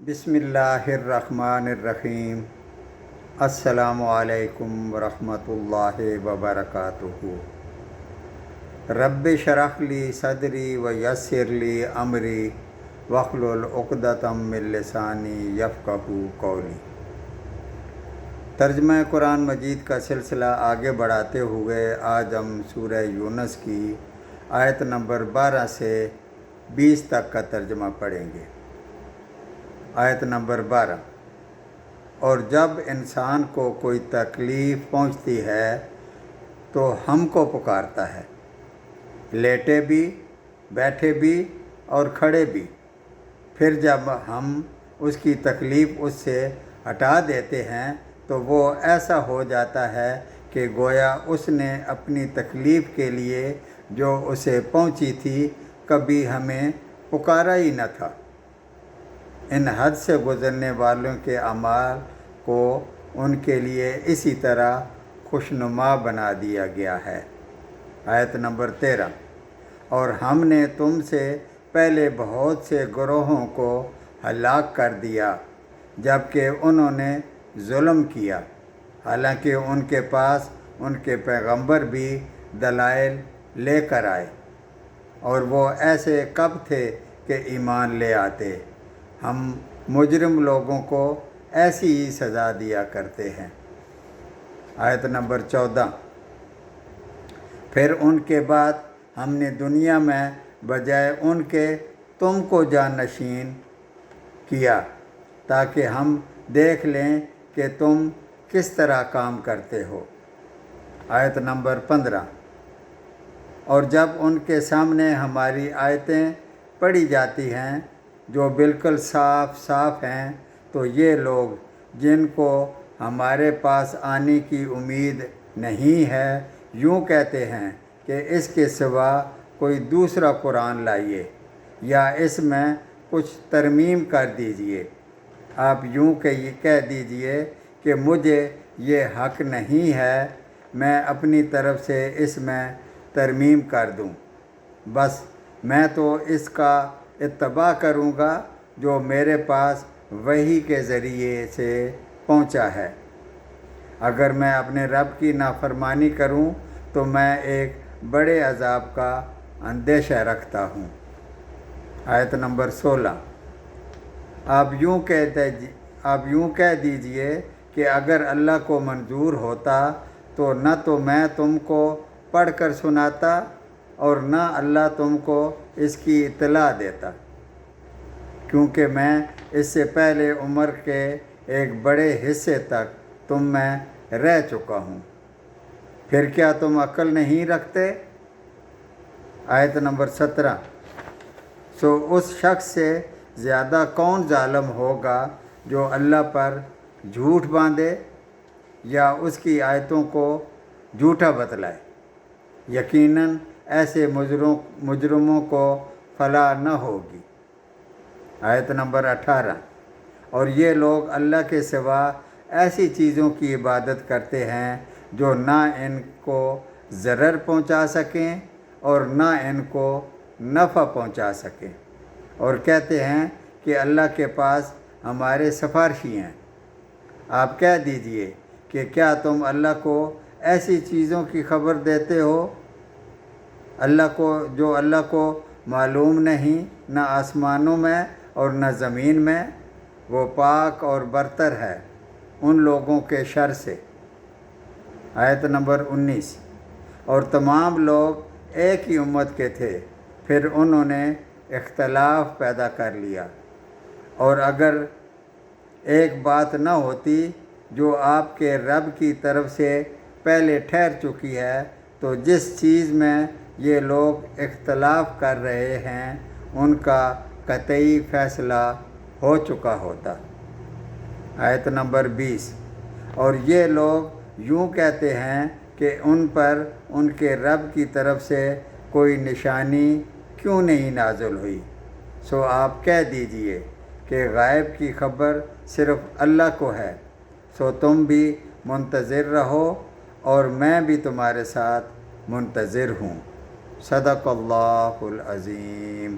بسم اللہ الرحمن الرحیم۔ السلام علیکم ورحمۃ اللہ وبرکاتہ۔ رب اشرح لی صدری ویسر لی امری واحلل عقدۃ من لسانی یفقہوا قولی۔ ترجمہ قرآن مجید کا سلسلہ آگے بڑھاتے ہوئے آج ہم سورہ یونس کی آیت نمبر 12 سے 20 تک کا ترجمہ پڑھیں گے۔ آیت نمبر 12۔ اور جب انسان کو کوئی تکلیف پہنچتی ہے تو ہم کو پکارتا ہے، لیٹے بھی، بیٹھے بھی اور کھڑے بھی۔ پھر جب ہم اس کی تکلیف اس سے ہٹا دیتے ہیں تو وہ ایسا ہو جاتا ہے کہ گویا اس نے اپنی تکلیف کے لیے جو اسے پہنچی تھی کبھی ہمیں پکارا ہی نہ تھا۔ ان حد سے گزرنے والوں کے اعمال کو ان کے لیے اسی طرح خوشنما بنا دیا گیا ہے۔ آیت نمبر 13۔ اور ہم نے تم سے پہلے بہت سے گروہوں کو ہلاک کر دیا جبکہ انہوں نے ظلم کیا، حالانکہ ان کے پاس ان کے پیغمبر بھی دلائل لے کر آئے، اور وہ ایسے کب تھے کہ ایمان لے آتے۔ ہم مجرم لوگوں کو ایسی ہی سزا دیا کرتے ہیں۔ آیت نمبر 14۔ پھر ان کے بعد ہم نے دنیا میں بجائے ان کے تم کو جانشین کیا تاکہ ہم دیکھ لیں کہ تم کس طرح کام کرتے ہو۔ آیت نمبر 15۔ اور جب ان کے سامنے ہماری آیتیں پڑھی جاتی ہیں جو بالکل صاف صاف ہیں تو یہ لوگ جن کو ہمارے پاس آنے کی امید نہیں ہے یوں کہتے ہیں کہ اس کے سوا کوئی دوسرا قرآن لائیے یا اس میں کچھ ترمیم کر دیجئے۔ آپ یوں کہہ دیجئے کہ مجھے یہ حق نہیں ہے میں اپنی طرف سے اس میں ترمیم کر دوں، بس میں تو اس کا اتباع کروں گا جو میرے پاس وحی کے ذریعے سے پہنچا ہے۔ اگر میں اپنے رب کی نافرمانی کروں تو میں ایک بڑے عذاب کا اندیشہ رکھتا ہوں۔ آیت نمبر 16۔ آپ یوں کہہ دیجئے کہ اگر اللہ کو منظور ہوتا تو نہ تو میں تم کو پڑھ کر سناتا اور نہ اللہ تم کو اس کی اطلاع دیتا، کیونکہ میں اس سے پہلے عمر کے ایک بڑے حصے تک تم میں رہ چکا ہوں، پھر کیا تم عقل نہیں رکھتے؟ آیت نمبر 17۔ سو اس شخص سے زیادہ کون ظالم ہوگا جو اللہ پر جھوٹ باندھے یا اس کی آیتوں کو جھوٹا بتلائے؟ یقیناً ایسے مجرموں کو فلاح نہ ہوگی۔ آیت نمبر 18۔ اور یہ لوگ اللہ کے سوا ایسی چیزوں کی عبادت کرتے ہیں جو نہ ان کو ضرر پہنچا سکیں اور نہ ان کو نفع پہنچا سکیں، اور کہتے ہیں کہ اللہ کے پاس ہمارے سفارشی ہیں۔ آپ کہہ دیجئے کہ کیا تم اللہ کو ایسی چیزوں کی خبر دیتے ہو جو اللہ کو معلوم نہیں، نہ آسمانوں میں اور نہ زمین میں؟ وہ پاک اور برتر ہے ان لوگوں کے شر سے۔ آیت نمبر 19۔ اور تمام لوگ ایک ہی امت کے تھے، پھر انہوں نے اختلاف پیدا کر لیا، اور اگر ایک بات نہ ہوتی جو آپ کے رب کی طرف سے پہلے ٹھہر چکی ہے تو جس چیز میں یہ لوگ اختلاف کر رہے ہیں ان کا قطعی فیصلہ ہو چکا ہوتا۔ آیت نمبر 20۔ اور یہ لوگ یوں کہتے ہیں کہ ان پر ان کے رب کی طرف سے کوئی نشانی کیوں نہیں نازل ہوئی؟ سو آپ کہہ دیجئے کہ غائب کی خبر صرف اللہ کو ہے، سو تم بھی منتظر رہو اور میں بھی تمہارے ساتھ منتظر ہوں۔ صدق اللہ العظیم۔